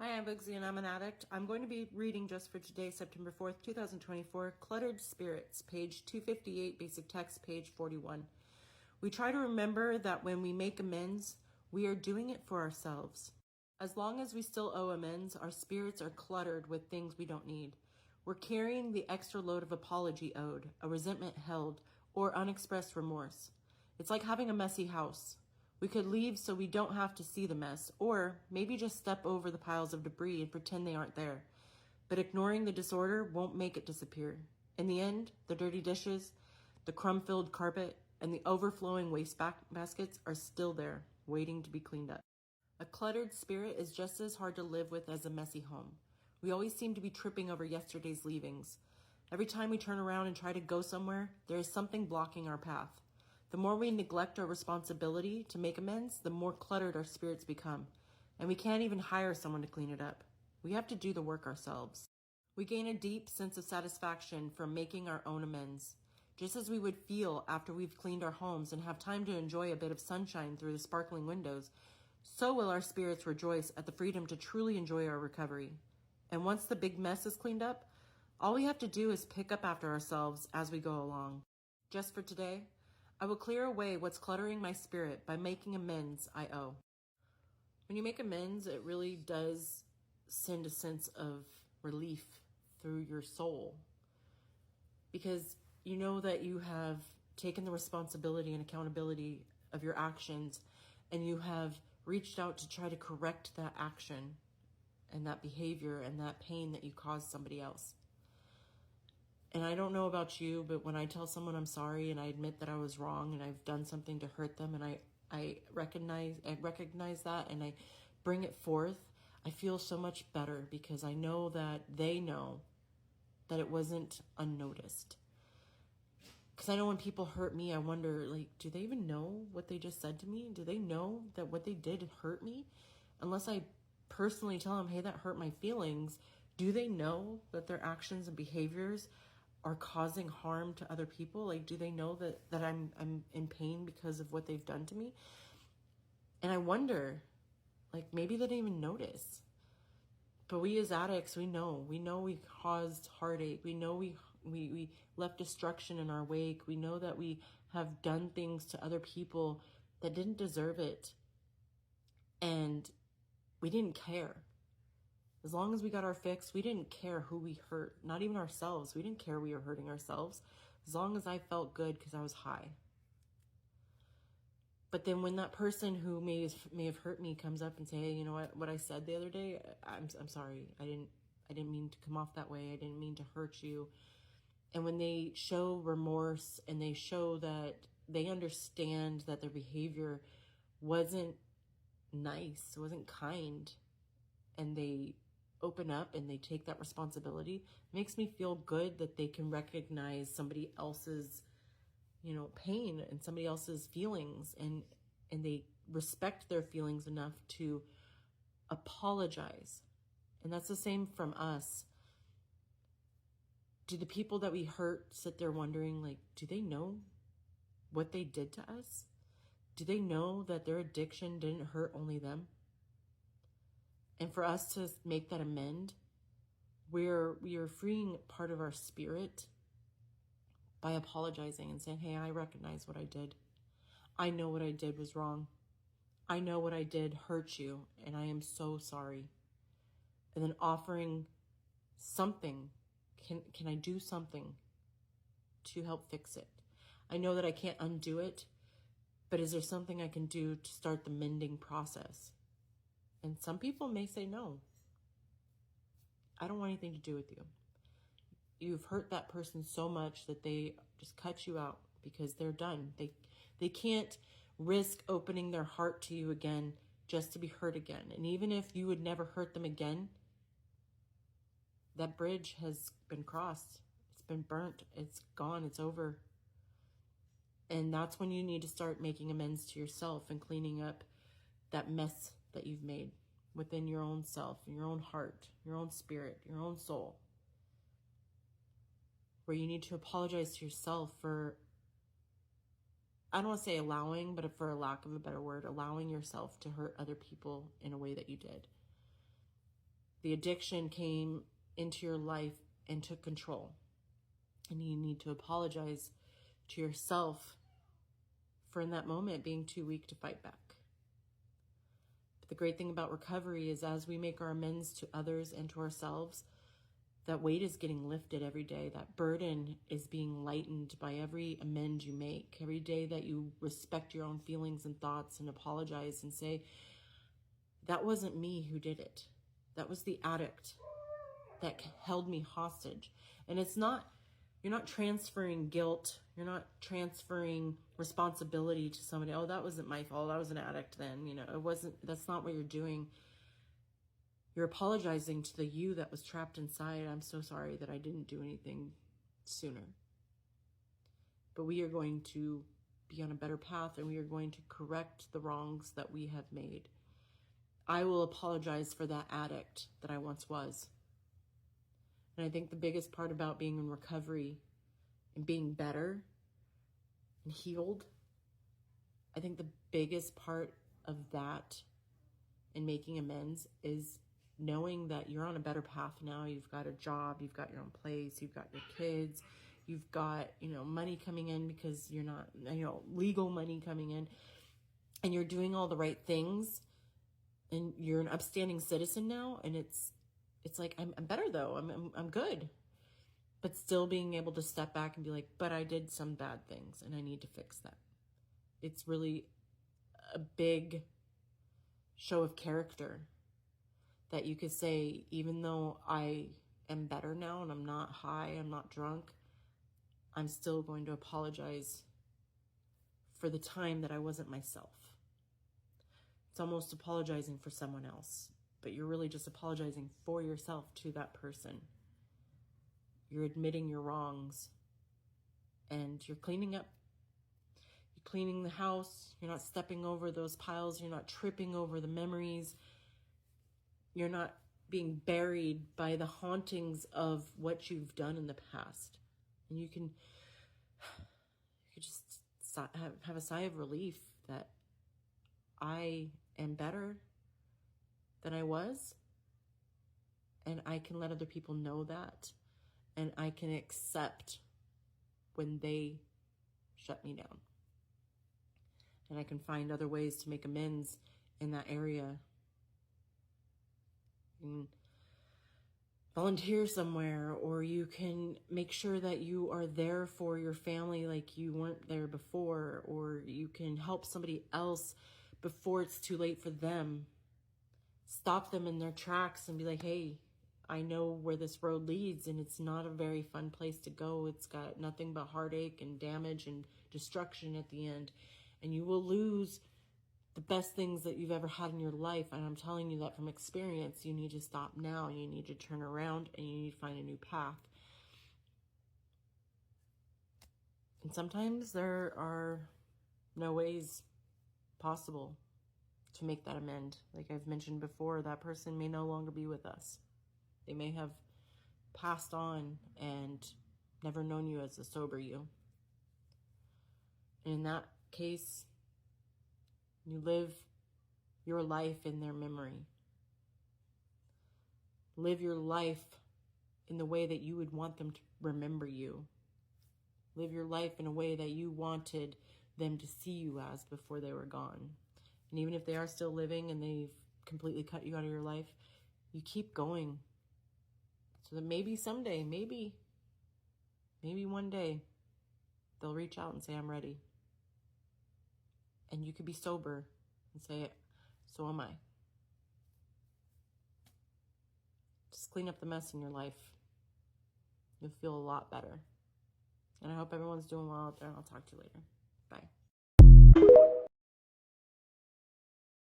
Hi, I'm Bugsy and I'm an addict. I'm going to be reading just for today, September 4th, 2024, Cluttered Spirits, page 258, basic text, page 41. We try to remember that when we make amends, we are doing it for ourselves. As long as we still owe amends, our spirits are cluttered with things we don't need. We're carrying the extra load of apology owed, a resentment held, or unexpressed remorse. It's like having a messy house. We could leave so we don't have to see the mess, or maybe just step over the piles of debris and pretend they aren't there. But ignoring the disorder won't make it disappear. In the end, the dirty dishes, the crumb-filled carpet, and the overflowing waste baskets are still there, waiting to be cleaned up. A cluttered spirit is just as hard to live with as a messy home. We always seem to be tripping over yesterday's leavings. Every time we turn around and try to go somewhere, there is something blocking our path. The more we neglect our responsibility to make amends, the more cluttered our spirits become. And we can't even hire someone to clean it up. We have to do the work ourselves. We gain a deep sense of satisfaction from making our own amends. Just as we would feel after we've cleaned our homes and have time to enjoy a bit of sunshine through the sparkling windows, so will our spirits rejoice at the freedom to truly enjoy our recovery. And once the big mess is cleaned up, all we have to do is pick up after ourselves as we go along. Just for today, I will clear away what's cluttering my spirit by making amends I owe. When you make amends, it really does send a sense of relief through your soul, because you know that you have taken the responsibility and accountability of your actions, and you have reached out to try to correct that action and that behavior and that pain that you caused somebody else. And I don't know about you, but when I tell someone I'm sorry and I admit that I was wrong and I've done something to hurt them, and I recognize that and I bring it forth, I feel so much better, because I know that they know that it wasn't unnoticed. Because I know when people hurt me, I wonder, like, do they even know what they just said to me? Do they know that what they did hurt me? Unless I personally tell them, hey, that hurt my feelings, do they know that their actions and behaviors are causing harm to other people? Like, do they know that I'm in pain because of what they've done to me? And I wonder, like, maybe they didn't even notice. But we as addicts, we know we caused heartache. We know we left destruction in our wake. We know that we have done things to other people that didn't deserve it. And we didn't care. As long as we got our fix, we didn't care who we hurt, not even ourselves. We didn't care we were hurting ourselves, as long as I felt good because I was high. But then when that person who may have hurt me comes up and say, hey, you know what I said the other day, I'm sorry. I didn't mean to come off that way. I didn't mean to hurt you. And when they show remorse and they show that they understand that their behavior wasn't nice, wasn't kind, and they open up and they take that responsibility, it makes me feel good that they can recognize somebody else's, pain and somebody else's feelings, and they respect their feelings enough to apologize. And that's the same from us. Do the people that we hurt sit there wondering, like, do they know what they did to us? Do they know that their addiction didn't hurt only them? And for us to make that amend, we are freeing part of our spirit by apologizing and saying, hey, I recognize what I did. I know what I did was wrong. I know what I did hurt you, and I am so sorry. And then offering something. Can I do something to help fix it? I know that I can't undo it, but is there something I can do to start the mending process? And some people may say, no, I don't want anything to do with you. You've hurt that person so much that they just cut you out because they're done. They can't risk opening their heart to you again just to be hurt again. And even if you would never hurt them again, that bridge has been crossed. It's been burnt. It's gone. It's over. And that's when you need to start making amends to yourself and cleaning up that mess that you've made within your own self, your own heart, your own spirit, your own soul. Where you need to apologize to yourself for, I don't want to say allowing, but for a lack of a better word, allowing yourself to hurt other people in a way that you did. The addiction came into your life and took control. And you need to apologize to yourself for in that moment being too weak to fight back. But the great thing about recovery is as we make our amends to others and to ourselves, that weight is getting lifted every day. That burden is being lightened by every amend you make. Every day that you respect your own feelings and thoughts and apologize and say, that wasn't me who did it. That was the addict that held me hostage. And it's not, you're not transferring guilt. You're not transferring responsibility to somebody. Oh, that wasn't my fault. I was an addict then. You know, it wasn't, that's not what you're doing. You're apologizing to the you that was trapped inside. I'm so sorry that I didn't do anything sooner. But we are going to be on a better path, and we are going to correct the wrongs that we have made. I will apologize for that addict that I once was. And I think the biggest part about being in recovery and being better and healed, I think the biggest part of that and making amends is knowing that you're on a better path now. You've got a job, you've got your own place, you've got your kids, you've got, money coming in because you're not, legal money coming in, and you're doing all the right things, and you're an upstanding citizen now. And it's like, I'm better though. I'm good. But still being able to step back and be like, but I did some bad things and I need to fix that. It's really a big show of character that you could say, even though I am better now and I'm not high, I'm not drunk, I'm still going to apologize for the time that I wasn't myself. It's almost apologizing for someone else, but you're really just apologizing for yourself to that person. You're admitting your wrongs and you're cleaning up. You're cleaning the house. You're not stepping over those piles. You're not tripping over the memories. You're not being buried by the hauntings of what you've done in the past. And you can just have a sigh of relief that I am better than I was. And I can let other people know that. And I can accept when they shut me down. And I can find other ways to make amends in that area. You can volunteer somewhere, or you can make sure that you are there for your family like you weren't there before, or you can help somebody else before it's too late for them. Stop them in their tracks and be like, hey, I know where this road leads, and it's not a very fun place to go. It's got nothing but heartache and damage and destruction at the end. And you will lose the best things that you've ever had in your life. And I'm telling you that from experience. You need to stop now. You need to turn around, and you need to find a new path. And sometimes there are no ways possible to make that amend. Like I've mentioned before, that person may no longer be with us. They may have passed on and never known you as a sober you. And in that case, you live your life in their memory. Live your life in the way that you would want them to remember you. Live your life in a way that you wanted them to see you as before they were gone. And even if they are still living and they've completely cut you out of your life, you keep going. So that maybe someday, maybe one day, they'll reach out and say, I'm ready. And you could be sober and say, so am I. Just clean up the mess in your life. You'll feel a lot better. And I hope everyone's doing well out there, and I'll talk to you later. Bye.